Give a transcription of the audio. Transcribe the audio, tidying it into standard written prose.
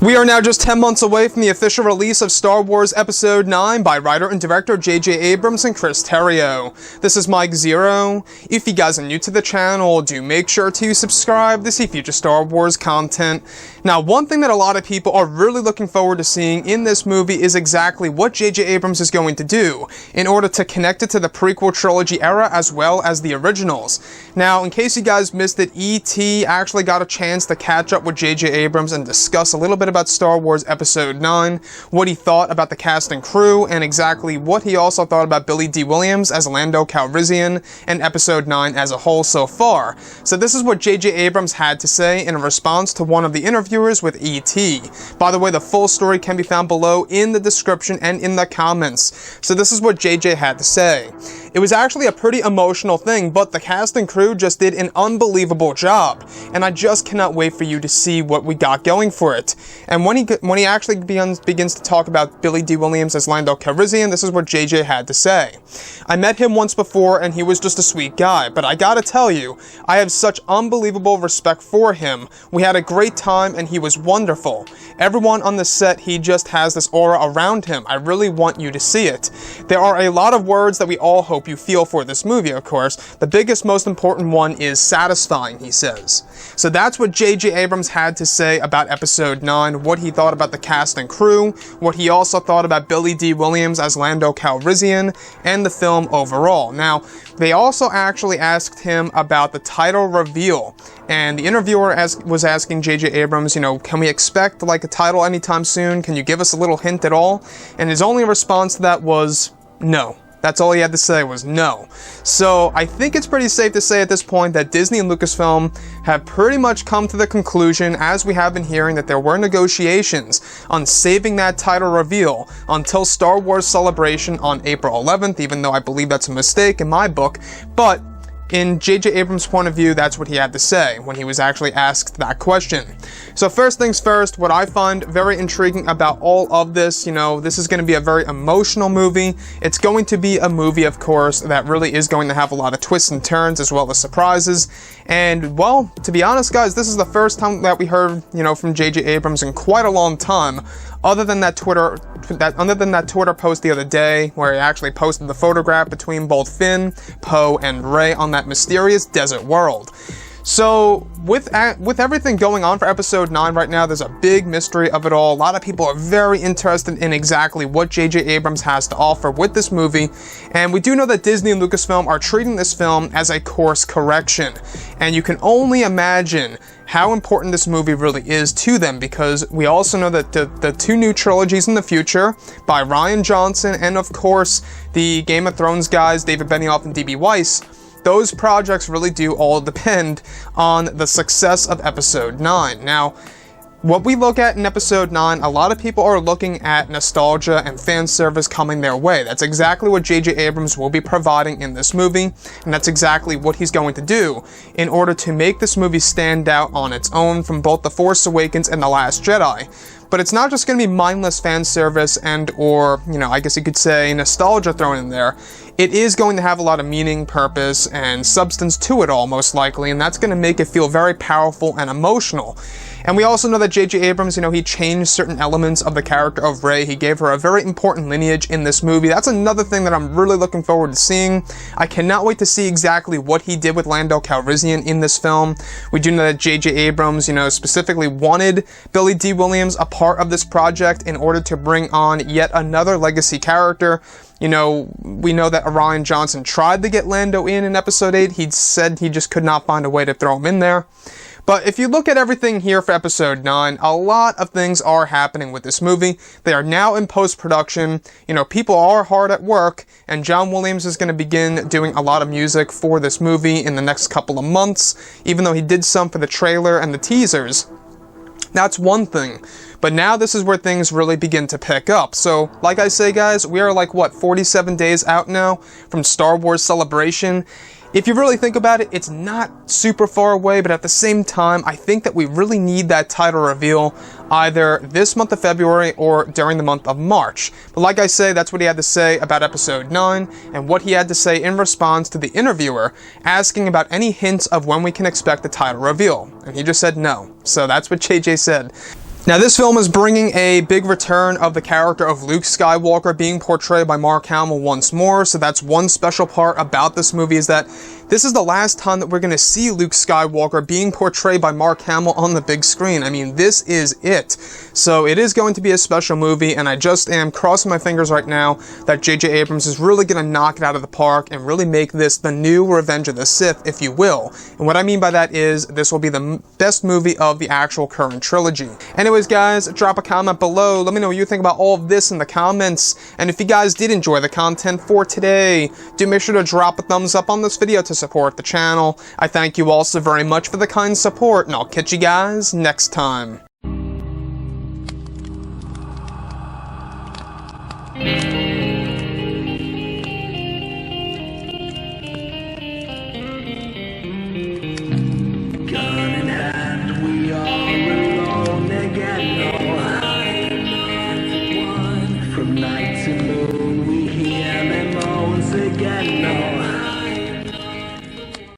We are now just 10 months away from the official release of Star Wars Episode 9 by writer and director J.J. Abrams and Chris Terrio. This is Mike Zero. If you guys are new to the channel, do make sure to subscribe to see future Star Wars content. Now, one thing that a lot of people are really looking forward to seeing in this movie is exactly what J.J. Abrams is going to do in order to connect it to the prequel trilogy era as well as the originals. Now, in case you guys missed it, E.T. actually got a chance to catch up with J.J. Abrams and discuss a little bit about Star Wars Episode 9, what he thought about the cast and crew, and exactly what he also thought about Billy Dee Williams as Lando Calrissian and Episode 9 as a whole so far. So this is what J.J. Abrams had to say in response to one of the interviewers with E.T. By the way, the full story can be found below in the description and in the comments. So this is what J.J. had to say. It was actually a pretty emotional thing, but the cast and crew just did an unbelievable job, and I just cannot wait for you to see what we got going for it. And when he actually begins to talk about Billy Dee Williams as Lando Calrissian, this is what JJ had to say. I met him once before and he was just a sweet guy, but I gotta tell you, I have such unbelievable respect for him. We had a great time and he was wonderful. Everyone on the set, he just has this aura around him. I really want you to see it. There are a lot of words that we all hope you feel for this movie, of course. The biggest, most important one is satisfying, he says. So that's what J.J. Abrams had to say about Episode 9, what he thought about the cast and crew, what he also thought about Billy Dee Williams as Lando Calrissian, and the film overall. Now, they also actually asked him about the title reveal, and the interviewer was asking J.J. Abrams, can we expect like a title anytime soon? Can you give us a little hint at all? And his only response to that was no. That's all he had to say was no. So I think it's pretty safe to say at this point that Disney and Lucasfilm have pretty much come to the conclusion, as we have been hearing, that there were negotiations on saving that title reveal until Star Wars Celebration on April 11th, even though I believe that's a mistake in my book. But in J.J. Abrams' point of view, that's what he had to say when he was actually asked that question. So first things first, what I find very intriguing about all of this, this is going to be a very emotional movie. It's going to be a movie, of course, that really is going to have a lot of twists and turns as well as surprises. And, well, to be honest, guys, this is the first time that we heard, from J.J. Abrams in quite a long time, other than that Twitter post the other day, where he actually posted the photograph between both Finn, Poe, and Rey on that mysterious desert world. So, with everything going on for Episode 9 right now, there's a big mystery of it all. A lot of people are very interested in exactly what J.J. Abrams has to offer with this movie, and we do know that Disney and Lucasfilm are treating this film as a course correction, and you can only imagine how important this movie really is to them, because we also know that the two new trilogies in the future by Rian Johnson and, of course, the Game of Thrones guys, David Benioff and D.B. Weiss, those projects really do all depend on the success of Episode 9. Now, what we look at in Episode 9, a lot of people are looking at nostalgia and fan service coming their way. That's exactly what J.J. Abrams will be providing in this movie, and that's exactly what he's going to do in order to make this movie stand out on its own from both The Force Awakens and The Last Jedi. But it's not just going to be mindless fan service or, I guess you could say nostalgia thrown in there. It is going to have a lot of meaning, purpose, and substance to it all, most likely, and that's going to make it feel very powerful and emotional. And we also know that J.J. Abrams, he changed certain elements of the character of Rey. He gave her a very important lineage in this movie. That's another thing that I'm really looking forward to seeing. I cannot wait to see exactly what he did with Lando Calrissian in this film. We do know that J.J. Abrams, specifically wanted Billy Dee Williams a part of this project in order to bring on yet another legacy character. We know that Rian Johnson tried to get Lando in Episode 8. He said he just could not find a way to throw him in there. But if you look at everything here for Episode 9, a lot of things are happening with this movie. They are now in post-production. People are hard at work, and John Williams is going to begin doing a lot of music for this movie in the next couple of months, even though he did some for the trailer and the teasers. That's one thing. But now this is where things really begin to pick up. So, like I say, guys, we are 47 days out now from Star Wars Celebration. If you really think about it, it's not super far away, but at the same time, I think that we really need that title reveal either this month of February or during the month of March. But like I say, that's what he had to say about Episode 9 and what he had to say in response to the interviewer asking about any hints of when we can expect the title reveal. And he just said no. So that's what JJ said. Now, this film is bringing a big return of the character of Luke Skywalker being portrayed by Mark Hamill once more, so that's one special part about this movie, is that this is the last time that we're going to see Luke Skywalker being portrayed by Mark Hamill on the big screen. I mean, this is it. So it is going to be a special movie, and I just am crossing my fingers right now that J.J. Abrams is really going to knock it out of the park and really make this the new Revenge of the Sith, if you will. And what I mean by that is this will be the best movie of the actual current trilogy. Anyways, guys, drop a comment below. Let me know what you think about all of this in the comments. And if you guys did enjoy the content for today, do make sure to drop a thumbs up on this video to support the channel. I thank you all so very much for the kind support, and I'll catch you guys next time.